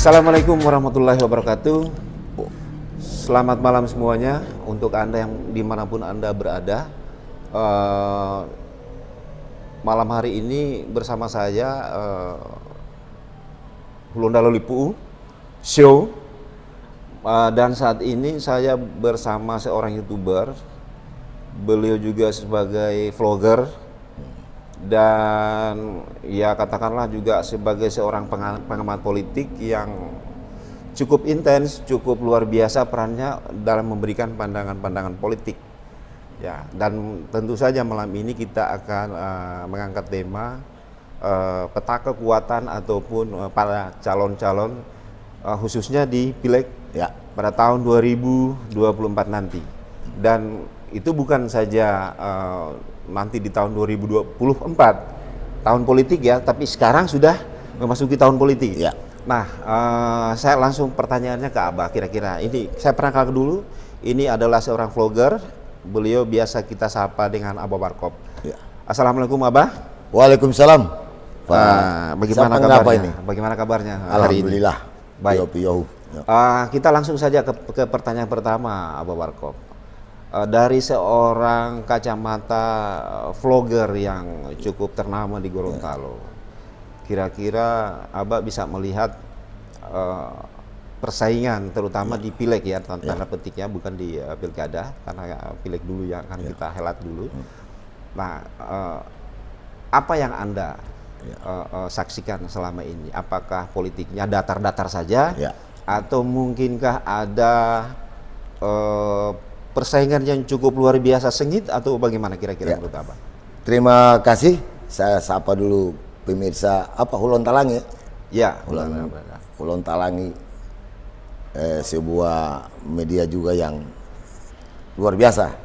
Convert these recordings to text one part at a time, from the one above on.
Assalamualaikum warahmatullahi wabarakatuh. Selamat malam semuanya untuk Anda yang dimanapun Anda berada. Malam hari ini bersama saya Hulunda Lolipu Show, dan saat ini saya bersama seorang YouTuber. Beliau juga sebagai vlogger dan ya katakanlah juga sebagai seorang pengamat politik yang cukup intens, cukup luar biasa perannya dalam memberikan pandangan-pandangan politik. Ya, dan tentu saja malam ini kita akan mengangkat tema peta kekuatan ataupun para calon-calon khususnya di Pileg ya pada tahun 2024 nanti. Dan itu bukan saja nanti di tahun 2024 tahun politik ya, tapi sekarang sudah memasuki tahun politik. Ya. Nah, saya langsung pertanyaannya ke Abah. Kira-kira ini saya perkenalkan dulu. Ini adalah seorang vlogger. Beliau biasa kita sapa dengan Abah Warkop. Ya. Assalamualaikum Abah. Waalaikumsalam. Bagaimana kabarnya? Ini? Bagaimana kabarnya? Alhamdulillah. Baik. Ya. Kita langsung saja ke pertanyaan pertama, Abah Warkop. Dari seorang kacamata vlogger yang cukup ternama di Gorontalo, kira-kira Abah bisa melihat persaingan terutama di Pileg ya, tanda petiknya, bukan di Pilkada, karena Pileg dulu yang akan kita helat dulu. Nah, apa yang Anda saksikan selama ini? Apakah politiknya datar-datar saja, atau mungkinkah ada persaingan yang cukup luar biasa sengit, atau bagaimana kira-kira menurut Abah? Terima kasih. Saya sapa dulu pemirsa Hulon Talangi. Ya, Hulon Talangi, sebuah media juga yang luar biasa.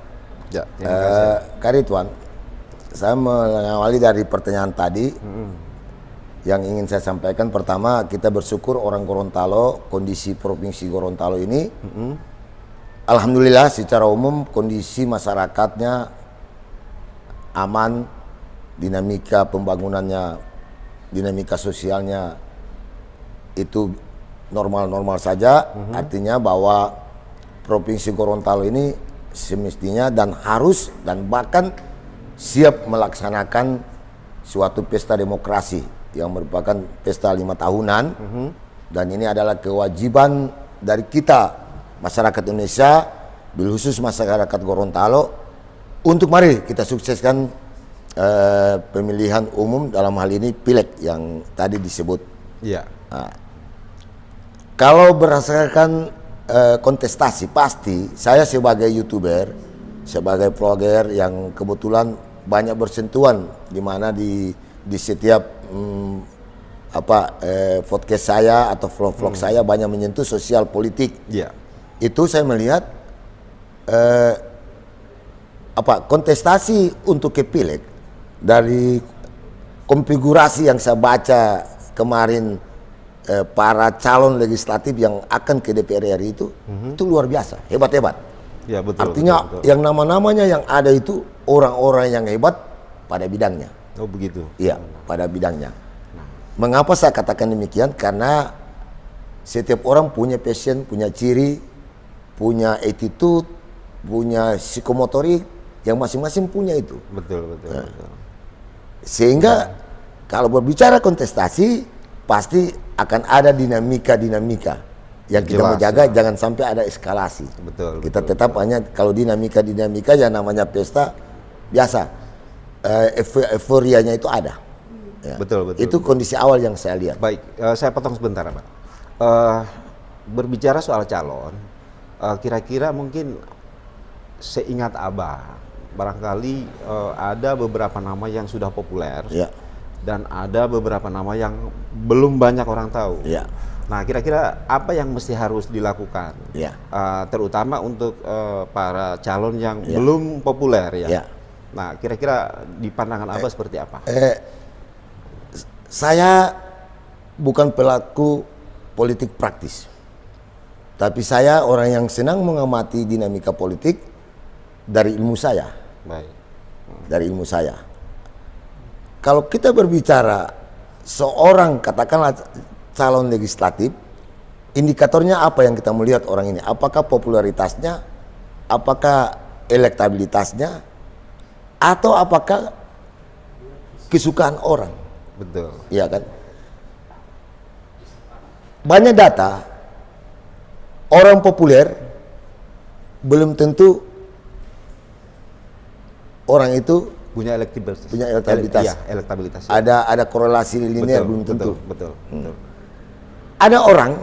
Ya, terima kasih. Karituan, saya mengawali dari pertanyaan tadi. Yang ingin saya sampaikan, pertama, kita bersyukur orang Gorontalo, kondisi Provinsi Gorontalo ini alhamdulillah secara umum kondisi masyarakatnya aman, dinamika pembangunannya, dinamika sosialnya itu normal-normal saja. Artinya bahwa Provinsi Gorontalo ini semestinya dan harus dan bahkan siap melaksanakan suatu pesta demokrasi yang merupakan pesta 5 tahunan. Dan ini adalah kewajiban dari kita masyarakat Indonesia, bil khusus masyarakat Gorontalo, untuk mari kita sukseskan pemilihan umum, dalam hal ini Pileg yang tadi disebut. Iya. Nah, kalau berdasarkan kontestasi, pasti saya sebagai YouTuber, sebagai vlogger yang kebetulan banyak bersentuhan di mana di setiap podcast saya atau vlog-vlog saya banyak menyentuh sosial politik. Iya. Itu saya melihat kontestasi untuk ke Pileg, dari konfigurasi yang saya baca kemarin, para calon legislatif yang akan ke DPR RI itu luar biasa, hebat-hebat. Ya, betul. Artinya betul. yang nama-namanya yang ada itu orang-orang yang hebat pada bidangnya. Oh begitu. Iya, pada bidangnya. Mengapa saya katakan demikian? Karena setiap orang punya passion, punya ciri, punya attitude, punya psikomotorik yang masing-masing punya itu. Betul. Sehingga kalau berbicara kontestasi pasti akan ada dinamika yang kita menjaga jangan sampai ada eskalasi. Betul. Kita tetap hanya kalau dinamika yang namanya pesta biasa, euforianya itu ada. Ya. Betul. Itu kondisi awal yang saya lihat. Baik, saya potong sebentar, Pak. Berbicara soal calon, kira-kira mungkin seingat Abah, barangkali ada beberapa nama yang sudah populer, dan ada beberapa nama yang belum banyak orang tahu. Nah, kira-kira apa yang mesti harus dilakukan, terutama untuk para calon yang belum populer ya? Nah, kira-kira di pandangan Abah seperti apa? Saya bukan pelaku politik praktis. Tapi saya orang yang senang mengamati dinamika politik dari ilmu saya. Baik. Dari ilmu saya. Kalau kita berbicara seorang katakanlah calon legislatif indikatornya apa yang kita melihat orang ini? Apakah popularitasnya, apakah elektabilitasnya, atau apakah kesukaan orang? Betul. Iya kan? Banyak data orang populer belum tentu orang itu Punya elektabilitas. punya elektabilitas. Iya, elektabilitas. Ada korelasi linear belum tentu. Betul. Ada orang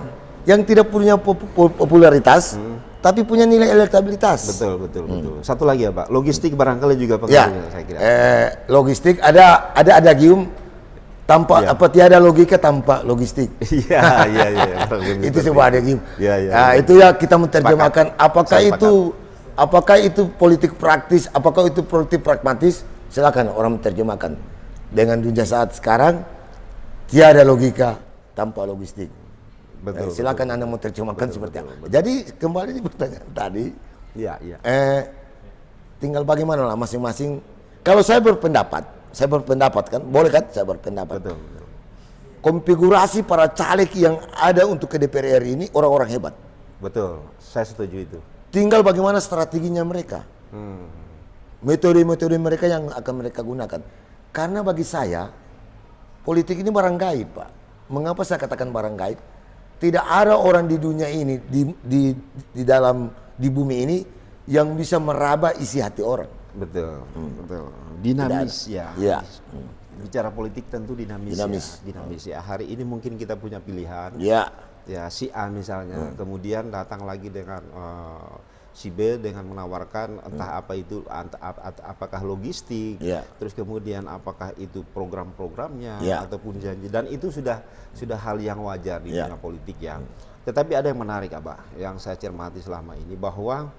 yang tidak punya popularitas tapi punya nilai elektabilitas. Betul. Satu lagi ya Pak, logistik barangkali juga Ya, pengaruhnya saya kira. logistik ada adagium tanpa Ya. tiada logika tanpa logistik. Iya. betul, Itu seperti sebuah adagium. Iya. Nah, itu ya kita menerjemahkan Saya apakah itu politik praktis, apakah itu politik pragmatis, silakan orang menerjemahkan. Dengan dunia saat sekarang tiada logika tanpa logistik. Betul. Silakan Anda menerjemahkan seperti apa. Jadi kembali di pertanyaan tadi, Iya. tinggal bagaimana lah masing-masing. Kalau saya berpendapat kan, boleh kan saya berpendapat. Betul. Konfigurasi para caleg yang ada untuk ke DPR RI ini orang-orang hebat. Betul. Saya setuju itu. Tinggal bagaimana strateginya mereka. Metode-metode mereka yang akan mereka gunakan. Karena bagi saya, politik ini barang gaib, Pak. Mengapa saya katakan barang gaib? Tidak ada orang di dunia ini, di bumi ini, yang bisa meraba isi hati orang. Betul. Dinamis ya. Iya. Bicara politik tentu dinamis. Ya. Hari ini mungkin kita punya pilihan. Iya. Ya, si A misalnya, kemudian datang lagi dengan si B dengan menawarkan entah apa itu, apakah logistik, terus kemudian apakah itu program-programnya ataupun janji, dan itu sudah hal yang wajar di dunia politik ya. Tetapi ada yang menarik Abah, yang saya cermati selama ini, bahwa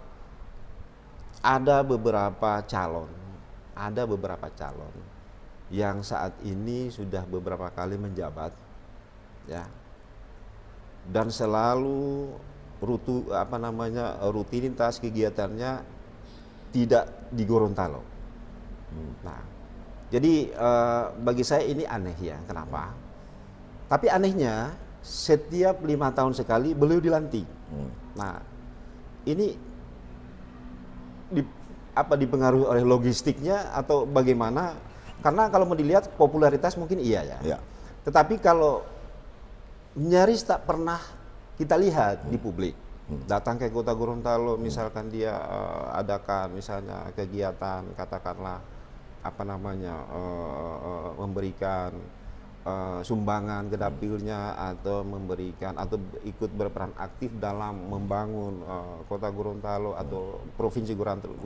ada beberapa calon yang saat ini sudah beberapa kali menjabat, ya. Dan selalu rutinitas kegiatannya tidak di Gorontalo. Nah, jadi bagi saya ini aneh ya. Kenapa? Tapi anehnya setiap 5 tahun sekali beliau dilantik. Nah, ini dipengaruhi oleh logistiknya atau bagaimana? Karena kalau mau dilihat popularitas mungkin iya ya. Tetapi kalau nyaris tak pernah kita lihat di publik datang ke kota Gorontalo, misalkan dia adakan misalnya kegiatan, katakanlah memberikan sumbangan ke dapilnya, atau memberikan atau ikut berperan aktif dalam membangun kota Gorontalo atau provinsi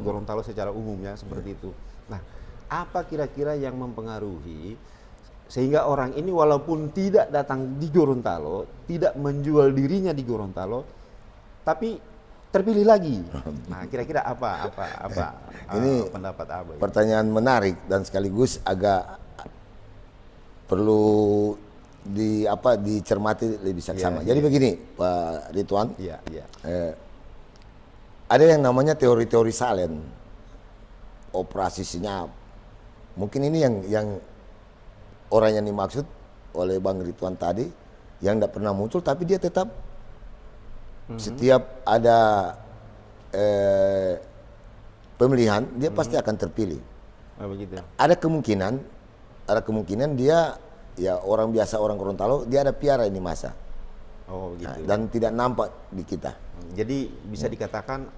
Gorontalo secara umumnya seperti itu. Nah, apa kira-kira yang mempengaruhi sehingga orang ini walaupun tidak datang di Gorontalo, tidak menjual dirinya di Gorontalo, tapi terpilih lagi? Nah, kira-kira apa ini pendapat Abah? Pertanyaan menarik dan sekaligus agak perlu dicermati lebih seksama. Jadi begini, Pak Ridwan, ada yang namanya teori-teori salen, operasi senyap. Mungkin ini yang orang yang dimaksud oleh Bang Ridwan tadi, yang tidak pernah muncul tapi dia tetap setiap ada pemilihan dia pasti akan terpilih. Begitu. Ada kemungkinan dia ya orang biasa, orang Gorontalo, dia ada piara ini masa. Oh gitu. Dan tidak nampak di kita. Jadi bisa dikatakan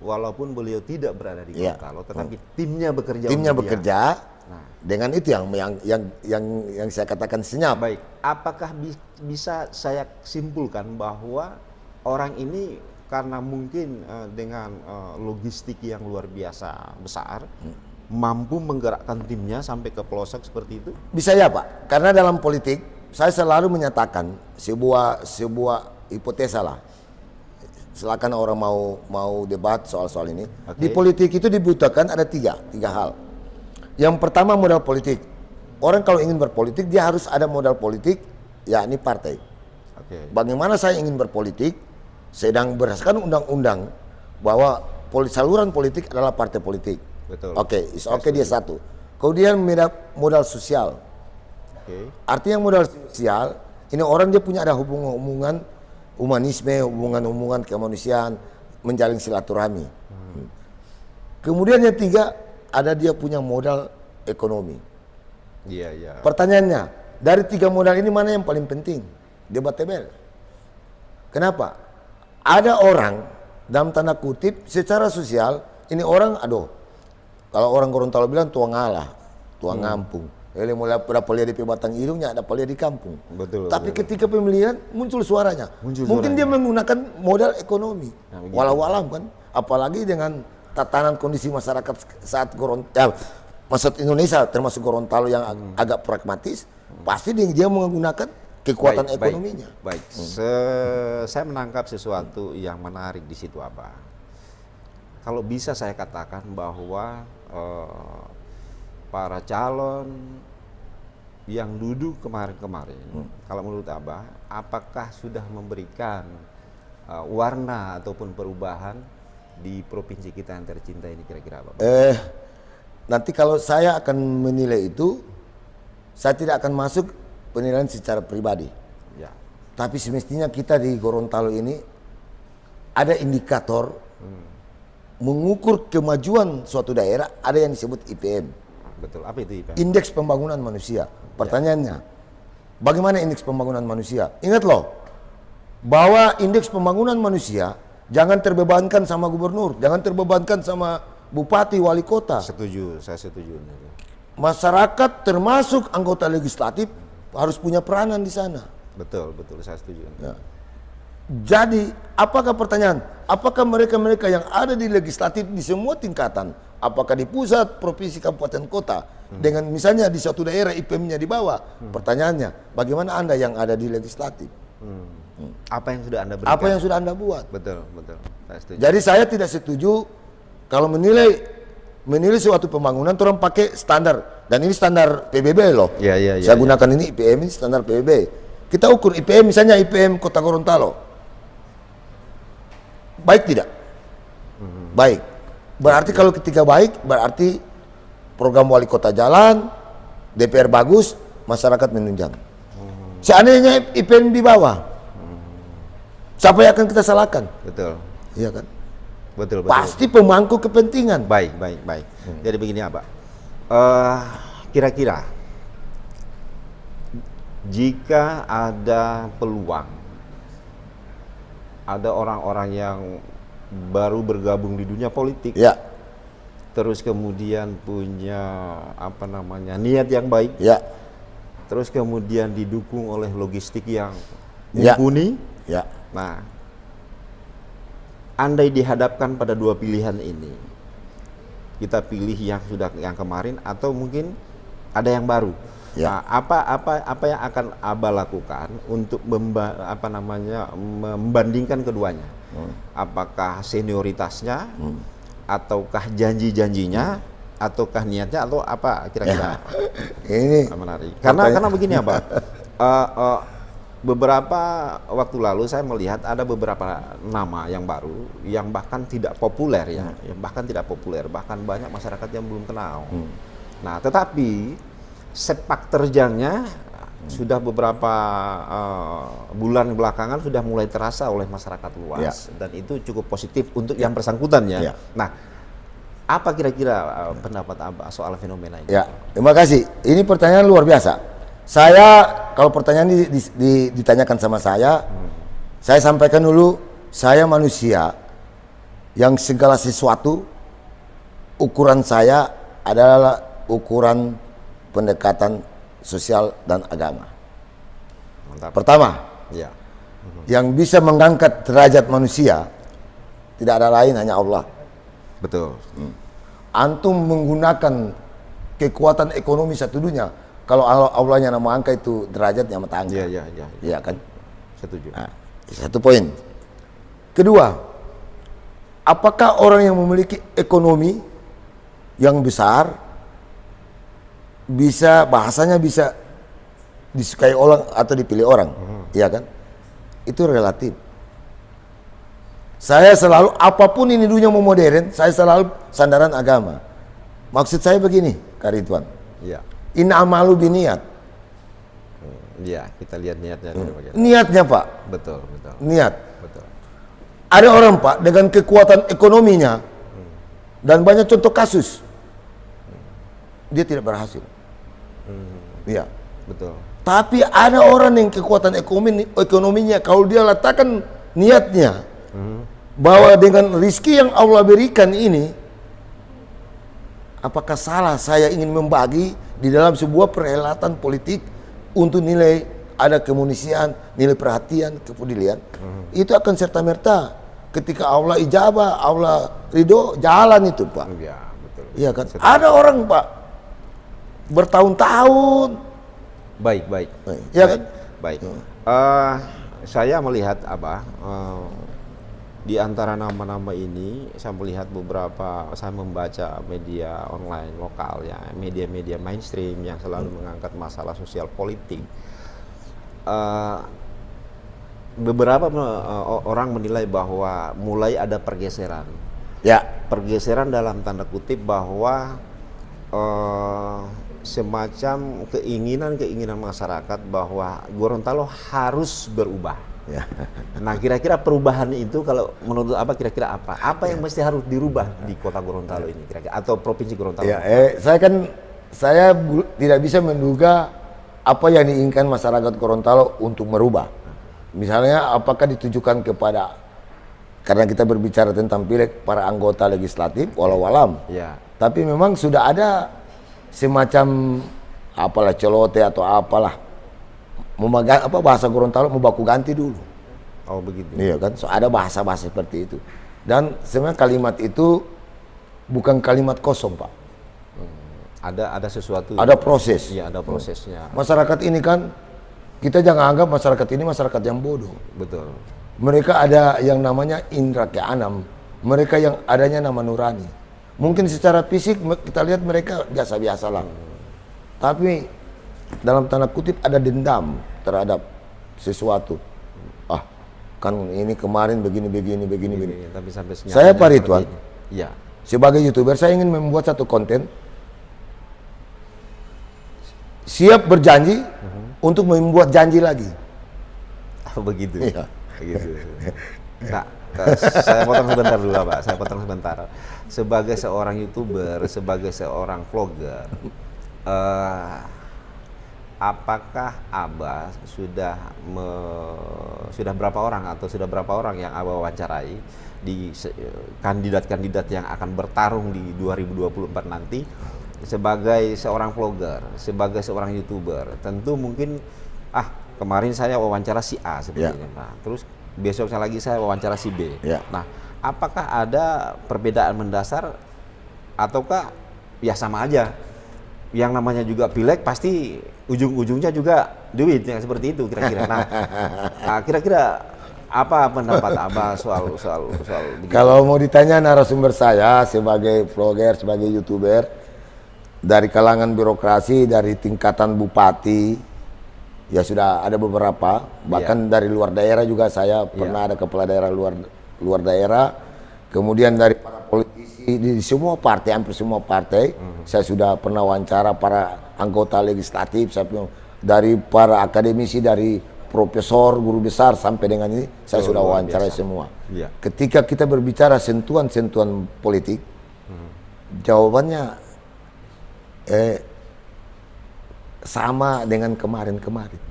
walaupun beliau tidak berada di Gorontalo, tetapi timnya bekerja. Timnya bekerja. Nah, dengan itu yang saya katakan senyap. Baik, apakah bisa saya simpulkan bahwa orang ini karena mungkin dengan logistik yang luar biasa besar, mampu menggerakkan timnya sampai ke pelosok seperti itu? Bisa ya Pak, karena dalam politik saya selalu menyatakan sebuah hipotesa lah. Silakan orang mau debat soal ini. Di politik itu dibutuhkan ada tiga hal. Yang pertama modal politik. Orang kalau ingin berpolitik dia harus ada modal politik, yakni partai. Bagaimana saya ingin berpolitik? Sedang berdasarkan undang-undang bahwa saluran politik adalah partai politik. Betul. Oke, dia satu. Kemudian modal sosial. Artinya modal sosial ini orang dia punya ada hubungan humanisme, hubungan-hubungan kemanusiaan, menjalin silaturahmi. Kemudian yang tiga, ada dia punya modal ekonomi. Iya, iya. Pertanyaannya, dari tiga modal ini mana yang paling penting? Debatable. Kenapa? Ada orang, dalam tanda kutip, secara sosial, ini orang, kalau orang Gorontalo bilang tua ngalah, tua ngampung. Ele mulai dapat lihat di batang hidungnya, dapat lihat di kampung. Betul. Tapi ketika pemilihan muncul suaranya. Mungkin dia menggunakan modal ekonomi. Walau alam kan, apalagi dengan tatanan kondisi masyarakat saat masyarakat Indonesia termasuk Gorontalo yang agak pragmatis, pasti dia menggunakan kekuatan ekonominya. Baik. Saya menangkap sesuatu yang menarik di situ apa? Kalau bisa saya katakan bahwa para calon yang duduk kemarin-kemarin, kalau menurut Abah, apakah sudah memberikan warna ataupun perubahan di provinsi kita yang tercinta ini kira-kira Abah? Nanti kalau saya akan menilai itu, saya tidak akan masuk penilaian secara pribadi. Ya. Tapi semestinya kita di Gorontalo ini ada indikator mengukur kemajuan suatu daerah, ada yang disebut IPM. Betul. Apa itu IPM? Indeks Pembangunan Manusia. Pertanyaannya, bagaimana indeks pembangunan manusia? Ingat loh, bahwa indeks pembangunan manusia jangan terbebankan sama gubernur, jangan terbebankan sama bupati, wali kota. Setuju, saya setuju. Masyarakat termasuk anggota legislatif harus punya peranan di sana. Betul, saya setuju. Ya. Jadi, apakah pertanyaan? Apakah mereka-mereka yang ada di legislatif di semua tingkatan, apakah di pusat, provinsi, kabupaten, kota, dengan misalnya di suatu daerah IPM-nya di bawah? Pertanyaannya, bagaimana Anda yang ada di legislatif? Apa yang sudah Anda berikan? Apa yang sudah Anda buat? Betul. Saya setuju. Jadi saya tidak setuju kalau menilai suatu pembangunan orang pakai standar, dan ini standar PBB loh. Iya. Saya gunakan ini IPM, ini standar PBB. Kita ukur IPM, misalnya IPM Kota Gorontalo. Baik tidak? Baik. Berarti kalau ketika baik, berarti program wali kota jalan, DPR bagus, masyarakat menunjang. Seandainya IPM di bawah, siapa yang akan kita salahkan? Betul. Iya kan? Betul. Pasti pemangku kepentingan. Baik. Jadi begini Abah. Kira-kira jika ada peluang, ada orang-orang yang baru bergabung di dunia politik, Ya, terus kemudian punya niat yang baik, ya, terus kemudian didukung oleh logistik yang Ya. mumpuni. ya. Nah, andai dihadapkan pada dua pilihan ini, kita pilih yang kemarin atau mungkin ada yang baru. Ya. Nah, apa yang akan Abah lakukan untuk membandingkan keduanya? Apakah senioritasnya, ataukah janji-janjinya, ataukah niatnya, atau apa kira-kira? Ini Menarik. Karena begini Abah. Beberapa waktu lalu saya melihat ada beberapa nama yang baru yang bahkan tidak populer bahkan banyak masyarakat yang belum kenal. Nah, tetapi sepak terjangnya sudah beberapa bulan belakangan sudah mulai terasa oleh masyarakat luas, dan itu cukup positif untuk yang bersangkutan ya. Nah, apa kira-kira pendapat Abah soal fenomena ini? Ya, terima kasih. Ini pertanyaan luar biasa. Saya, kalau pertanyaan ini ditanyakan sama saya sampaikan dulu, saya manusia yang segala sesuatu, ukuran saya adalah ukuran pendekatan sosial dan agama. Mantap. Pertama, Ya. yang bisa mengangkat derajat manusia tidak ada lain, hanya Allah. Betul. Antum menggunakan kekuatan ekonomi satu dunia, kalau Allah yang nama angka itu derajatnya mata angka. Iya. Iya kan? Setuju. Nah, satu poin. Kedua, apakah orang yang memiliki ekonomi yang besar bahasanya bisa disukai orang atau dipilih orang? Iya kan? Itu relatif. Saya selalu, apapun ini dunia mau modern, saya selalu sandaran agama. Maksud saya begini, Kak Ridwan. Iya. In amalu biniat. Iya, kita lihat niatnya dulu bagaimana. Niatnya Pak, Betul, betul, niat. betul. Ada orang Pak dengan kekuatan ekonominya dan banyak contoh kasus, dia tidak berhasil. Iya. Betul. Tapi ada orang yang kekuatan ekonominya, kalau dia letakkan niatnya bahwa dengan rizki yang Allah berikan ini, apakah salah saya ingin membagi di dalam sebuah perhelatan politik untuk nilai ada kemanusiaan, nilai perhatian, kepedulian, itu akan serta-merta ketika Allah ijabah, Allah ridho, jalan itu Pak. Iya, betul. Iya kan? Ada orang Pak bertahun-tahun. Baik, baik. Iya kan? Baik. Saya melihat di antara nama-nama ini, saya melihat beberapa, saya membaca media online lokal ya, media-media mainstream yang selalu mengangkat masalah sosial politik. Beberapa orang menilai bahwa mulai ada pergeseran. Ya. Pergeseran dalam tanda kutip bahwa semacam keinginan masyarakat bahwa Gorontalo harus berubah. Ya. Nah, kira-kira perubahan itu kalau menurut kira-kira apa? Apa yang mesti harus dirubah di kota Gorontalo ini kira-kira atau provinsi Gorontalo? Ya, saya tidak bisa menduga apa yang diinginkan masyarakat Gorontalo untuk merubah. Misalnya apakah ditujukan kepada, karena kita berbicara tentang pileg para anggota legislatif walau alam. Ya. Tapi memang sudah ada semacam apalah celote atau apalah, bahasa Gorontalo mau baku ganti dulu. Oh begitu. Iya kan, so, ada bahasa-bahasa seperti itu. Dan sebenarnya kalimat itu bukan kalimat kosong Pak. Ada sesuatu. Ada proses. Iya, ada prosesnya. Masyarakat ini kan, kita jangan anggap masyarakat ini masyarakat yang bodoh. Betul. Mereka ada yang namanya indra keenam. Mereka yang adanya nama nurani. Mungkin secara fisik kita lihat mereka biasa-biasa lah. Tapi dalam tanda kutip ada dendam terhadap sesuatu. Kan ini kemarin begini. Tapi sampai Saya Pak Ridwan, ya. sebagai YouTuber saya ingin membuat satu konten, siap berjanji untuk membuat janji lagi. Oh begitu. Iya. Begitu. Nah, saya potong sebentar dulu Pak. Saya potong sebentar. Sebagai seorang YouTuber, sebagai seorang vlogger, apakah Abah sudah berapa orang yang Abah wawancarai di kandidat-kandidat yang akan bertarung di 2024 nanti sebagai seorang vlogger, sebagai seorang YouTuber? Tentu mungkin kemarin saya wawancara si A seperti ini. Nah, terus besoknya lagi saya wawancara si B. Ya. Nah, apakah ada perbedaan mendasar ataukah ya sama aja? Yang namanya juga pileg pasti ujung-ujungnya juga duit yang seperti itu kira-kira. Nah, kira-kira apa pendapat Abah soal begitu? Kalau mau ditanya narasumber saya sebagai vlogger, sebagai YouTuber, dari kalangan birokrasi, dari tingkatan bupati, ya sudah ada beberapa. Bahkan dari luar daerah juga saya pernah ada kepala daerah luar daerah. Kemudian dari para politisi di semua partai, hampir semua partai, saya sudah pernah wawancara para anggota legislatif, dari para akademisi, dari profesor, guru besar sampai dengan ini, saya sudah wawancara semua. Ya. Ketika kita berbicara sentuhan-sentuhan politik, jawabannya sama dengan kemarin-kemarin.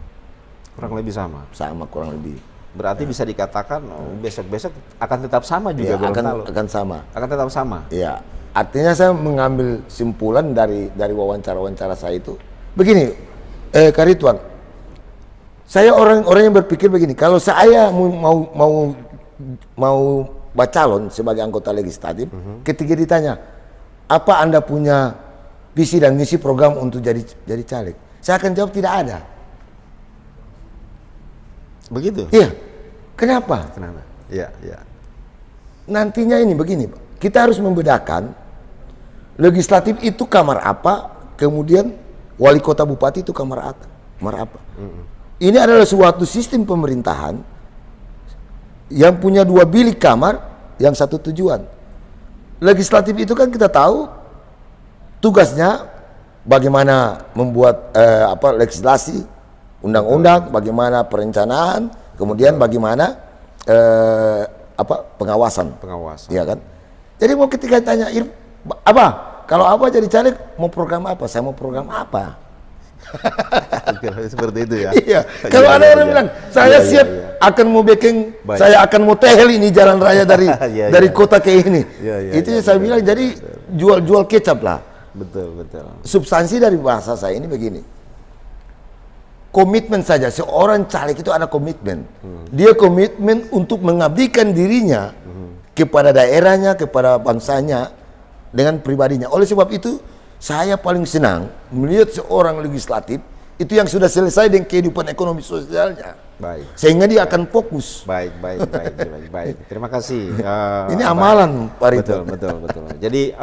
Kurang lebih sama. Sama kurang lebih. Berarti bisa dikatakan besok-besok akan tetap sama juga Gorontalo. Akan sama. Akan tetap sama. Iya. Artinya saya mengambil simpulan dari wawancara-wawancara saya itu. Begini, Kak Ridwan, saya orang yang berpikir begini, kalau saya mau bacalon sebagai anggota legislatif, ketika ditanya, apa Anda punya visi dan misi program untuk jadi caleg? Saya akan jawab tidak ada. Begitu? Iya. Kenapa? Iya. Nantinya ini begini, Pak. Kita harus membedakan legislatif itu kamar apa, kemudian wali kota bupati itu kamar apa. Ini adalah suatu sistem pemerintahan yang punya dua bilik kamar yang satu tujuan. Legislatif itu kan kita tahu tugasnya bagaimana membuat legislasi undang-undang, bagaimana perencanaan, kemudian bagaimana pengawasan. Iya kan? Jadi mau ketika tanya Abah, kalau Abah jadi caleg mau program apa? Saya mau program apa? Seperti itu ya. Iya. Kalau ada orang bilang saya siap akan mau bikin, saya akan mau tehel ini jalan raya dari kota ke ini. Itu saya bilang jadi jual kecap lah. Betul. Substansi dari bahasa saya ini begini. Komitmen saja, seorang caleg itu ada komitmen. Dia komitmen untuk mengabdikan dirinya kepada daerahnya, kepada bangsanya, dengan pribadinya. Oleh sebab itu, saya paling senang melihat seorang legislatif itu yang sudah selesai dengan kehidupan ekonomi sosialnya. Baik. Sehingga dia akan fokus. Baik. Terima kasih. Ini amalan, Pak Rito. Betul. Jadi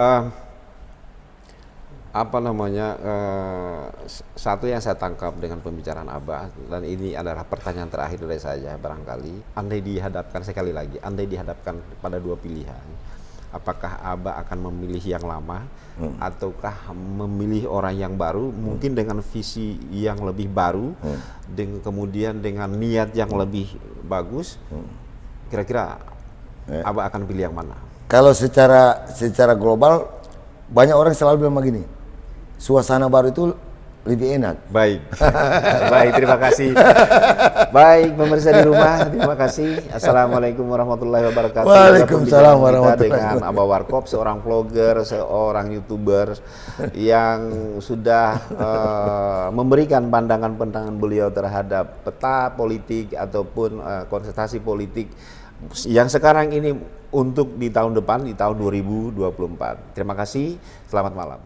satu yang saya tangkap dengan pembicaraan Abah, dan ini adalah pertanyaan terakhir dari saya barangkali, andai dihadapkan pada dua pilihan, apakah Abah akan memilih yang lama ataukah memilih orang yang baru, mungkin dengan visi yang lebih baru, kemudian dengan niat yang lebih bagus, kira-kira Abah akan pilih yang mana? Kalau secara global, banyak orang selalu bilang begini, suasana baru itu lebih enak. Baik, terima kasih. Baik, pemirsa di rumah, terima kasih. Assalamualaikum warahmatullahi wabarakatuh. Waalaikumsalam warahmatullahi wabarakatuh. Dengan Abah Warkop, seorang vlogger, seorang YouTuber yang sudah memberikan pandangan-pandangan beliau terhadap peta politik ataupun kontestasi politik yang sekarang ini untuk di tahun depan, di tahun 2024. Terima kasih, selamat malam.